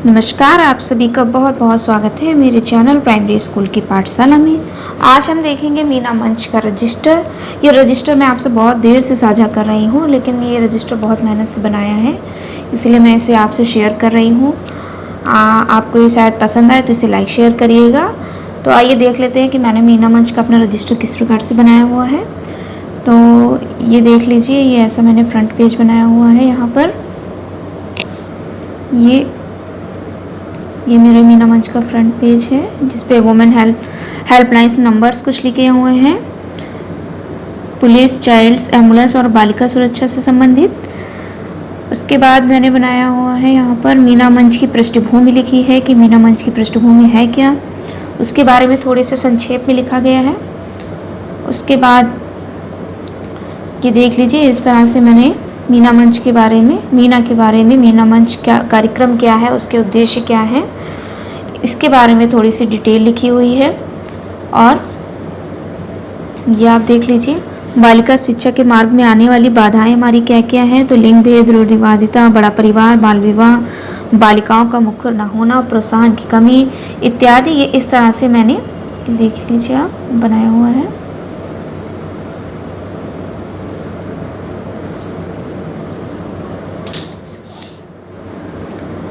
नमस्कार, आप सभी का बहुत बहुत स्वागत है मेरे चैनल प्राइमरी स्कूल की पाठशाला में। आज हम देखेंगे मीना मंच का रजिस्टर। ये रजिस्टर मैं आपसे बहुत देर से साझा कर रही हूँ, लेकिन ये रजिस्टर बहुत मेहनत से बनाया है, इसलिए मैं इसे आपसे शेयर कर रही हूँ। आपको ये शायद पसंद आए तो इसे लाइक शेयर करिएगा। तो आइए देख लेते हैं कि मैंने मीना मंच का अपना रजिस्टर किस प्रकार से बनाया हुआ है। तो ये देख लीजिए, ये ऐसा मैंने फ्रंट पेज बनाया हुआ है। यहाँ पर ये मेरा मीना मंच का फ्रंट पेज है, जिस पे वुमेन हेल्पलाइंस नंबर्स कुछ लिखे हुए हैं, पुलिस, चाइल्ड्स, एम्बुलेंस और बालिका सुरक्षा से संबंधित। उसके बाद मैंने बनाया हुआ है यहाँ पर मीना मंच की पृष्ठभूमि लिखी है कि मीना मंच की पृष्ठभूमि है क्या, उसके बारे में थोड़े से संक्षेप में लिखा गया है। उसके बाद ये देख लीजिए, इस तरह से मैंने मीना मंच के बारे में, मीना मंच क्या कार्यक्रम क्या है, उसके उद्देश्य क्या है, इसके बारे में थोड़ी सी डिटेल लिखी हुई है। और ये आप देख लीजिए, बालिका शिक्षा के मार्ग में आने वाली बाधाएं हमारी क्या क्या हैं। तो लिंग भेद, रूढ़िवादिता, बड़ा परिवार, बाल विवाह, बालिकाओं का मुखर न होना, प्रोत्साहन की कमी इत्यादि। ये इस तरह से मैंने, देख लीजिए आप, बनाया हुआ है।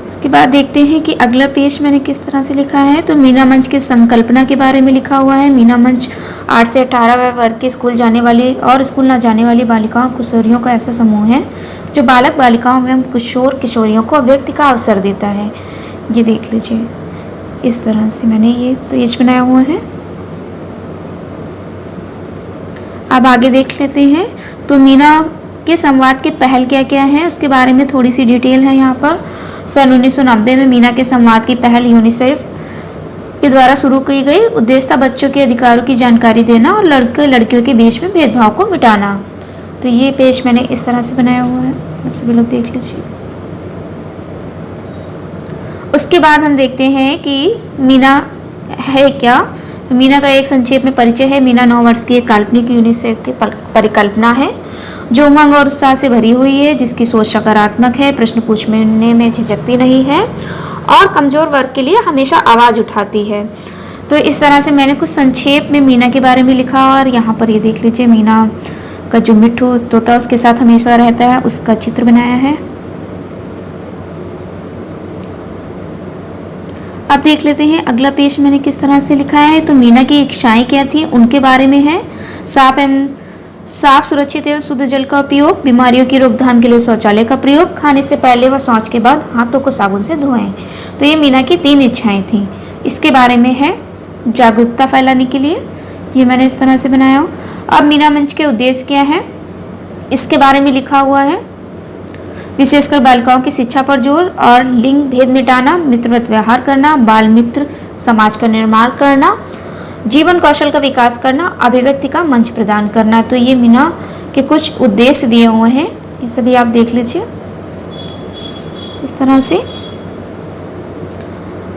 इसके बाद देखते हैं कि अगला पेज मैंने किस तरह से लिखा है। तो मीना मंच की संकल्पना के बारे में लिखा हुआ है। मीना मंच 8 से 18 वर्ग के स्कूल जाने वाली और स्कूल न जाने वाली बालिकाओं किशोरियों का ऐसा समूह है जो बालक बालिकाओं एवं किशोर किशोरियों को अभिव्यक्ति का अवसर देता है। ये देख लीजिए, इस तरह से मैंने ये पेज बनाया हुआ है। अब आगे देख लेते हैं। तो मीना के संवाद के पहल क्या क्या है, उसके बारे में थोड़ी सी डिटेल है यहाँ पर। सन 1990 में मीना के संवाद की पहल यूनिसेफ के द्वारा शुरू की गई। उद्देश्य था बच्चों के अधिकारों की जानकारी देना और लड़के लड़कियों के बीच में भेदभाव को मिटाना। तो ये पेज मैंने इस तरह से बनाया हुआ है, आप सभी लोग देख लीजिए। उसके बाद हम देखते हैं कि मीना है क्या। मीना का एक संक्षेप में परिचय है। मीना 9 वर्ष की एक काल्पनिक यूनिसेफ की परिकल्पना है जो उमंग और उत्साह से भरी हुई है, जिसकी सोच सकारात्मक है, प्रश्न पूछने में झिझकती नहीं है और कमजोर वर्ग के लिए हमेशा आवाज़ उठाती है। तो इस तरह से मैंने कुछ संक्षेप में मीना के बारे में लिखा। और यहाँ पर ये देख लीजिए, मीना का जो मिट्ठू तोता उसके साथ हमेशा रहता है, उसका चित्र बनाया है। अब देख लेते हैं अगला पेज मैंने किस तरह से लिखा है। तो मीना की इच्छाएं क्या थी, उनके बारे में है। साफ सुरक्षित एवं शुद्ध जल का उपयोग, बीमारियों की रोकथाम के लिए शौचालय का प्रयोग, खाने से पहले व शौच के बाद हाथों को साबुन से धोएं। तो ये मीना की 3 इच्छाएं थी। इसके बारे में है जागरूकता फैलाने के लिए, ये मैंने इस तरह से बनाया हो। अब मीना मंच के उद्देश्य क्या है, इसके बारे में लिखा हुआ है। विशेषकर बालिकाओं की शिक्षा पर जोर और लिंग भेद मिटाना, मित्रवत व्यवहार करना, बाल मित्र समाज का निर्माण करना, जीवन कौशल का विकास करना, अभिव्यक्ति का मंच प्रदान करना। तो ये मीना के कुछ उद्देश्य दिए हुए हैं, ये सभी आप देख लीजिए इस तरह से।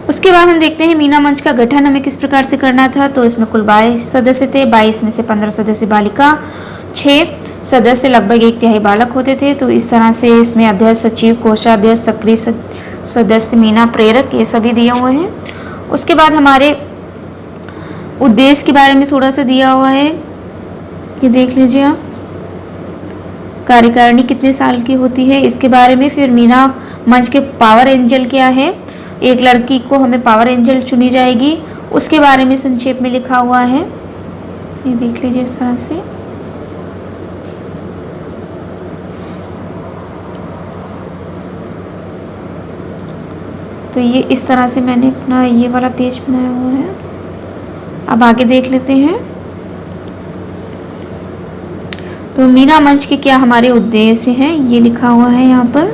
उसके बाद हम देखते हैं मीना मंच का गठन हमें किस प्रकार से करना था। तो इसमें कुल 22 सदस्य थे। 22 में से 15 सदस्य बालिका, 6 सदस्य लगभग 1/3 बालक होते थे। तो इस तरह से इसमें अध्यक्ष, सचिव, कोषाध्यक्ष, सक्रिय सदस्य, मीना प्रेरक, ये सभी दिए हुए हैं। उसके बाद हमारे उद्देश्य के बारे में थोड़ा सा दिया हुआ है, ये देख लीजिए आप। कार्यकारिणी कितने साल की होती है, इसके बारे में। फिर मीना मंच के पावर एंजल क्या है, एक लड़की को हमें पावर एंजल चुनी जाएगी, उसके बारे में संक्षेप में लिखा हुआ है, ये देख लीजिए इस तरह से। तो ये इस तरह से मैंने अपना ये वाला पेज बनाया हुआ है। अब आगे देख लेते हैं। तो मीना मंच के क्या हमारे उद्देश्य हैं, ये लिखा हुआ है यहाँ पर।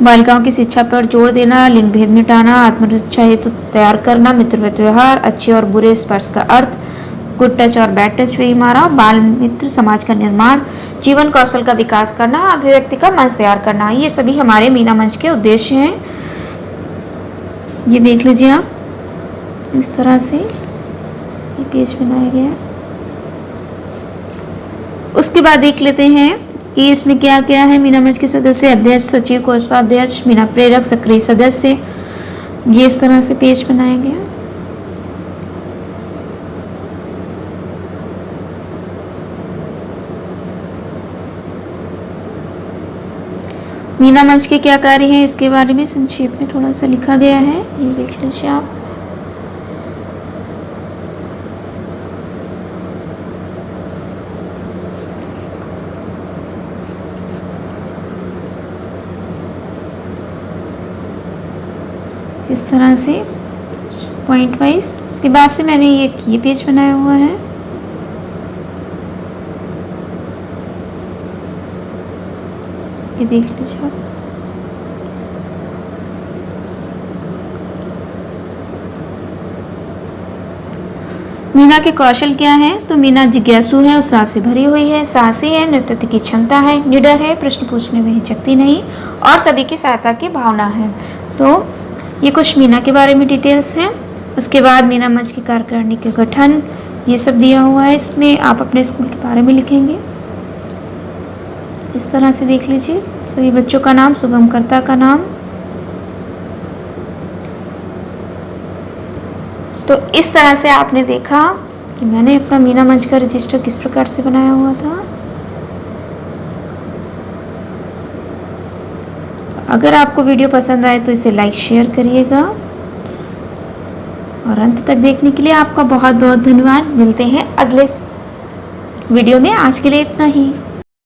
बालिकाओं की शिक्षा पर जोर देना, लिंग भेद मिटाना, आत्मरक्षा हेतु तैयार करना, मित्रवत व्यवहार, अच्छे और बुरे स्पर्श का अर्थ, गुड टच और बैड टच वही मारा, बाल मित्र समाज का निर्माण, जीवन कौशल का विकास करना, अभिव्यक्ति का मंच तैयार करना, ये सभी हमारे मीना मंच के उद्देश्य हैं। ये देख लीजिए आप, इस तरह से पेज बनाया गया है। उसके बाद देख लेते हैं कि इसमें क्या क्या है। मीना मंच के सदस्य, अध्यक्ष, सचिव, कोषाध्यक्ष, मीना प्रेरक, सक्रिय सदस्य, ये इस तरह से पेज बनाया गया। मीना मंच के क्या कार्य हैं इसके बारे में संक्षेप में थोड़ा सा लिखा गया है, ये देख लीजिए आप। इस तरह से पॉइंट वाइज। उसके बाद से मैंने ये पेज बनाया हुआ है। ये देख लीजिए आप। मीना के कौशल क्या है? तो मीना जिज्ञासु है, उत्साह से भरी हुई है, साहसी है, नेतृत्व की क्षमता है, निडर है, प्रश्न पूछने में हिचकती नहीं और सभी की सहायता की भावना है। तो ये कुछ मीना के बारे में डिटेल्स हैं। उसके बाद मीना मंच की कार्यकारिणी के गठन, ये सब दिया हुआ है। इसमें आप अपने स्कूल के बारे में लिखेंगे। इस तरह से देख लीजिए, सभी बच्चों का नाम, सुगमकर्ता का नाम। तो इस तरह से आपने देखा कि मैंने अपना मीना मंच का रजिस्टर किस प्रकार से बनाया हुआ था। अगर आपको वीडियो पसंद आए तो इसे लाइक शेयर करिएगा और अंत तक देखने के लिए आपका बहुत बहुत धन्यवाद। मिलते हैं अगले वीडियो में। आज के लिए इतना ही।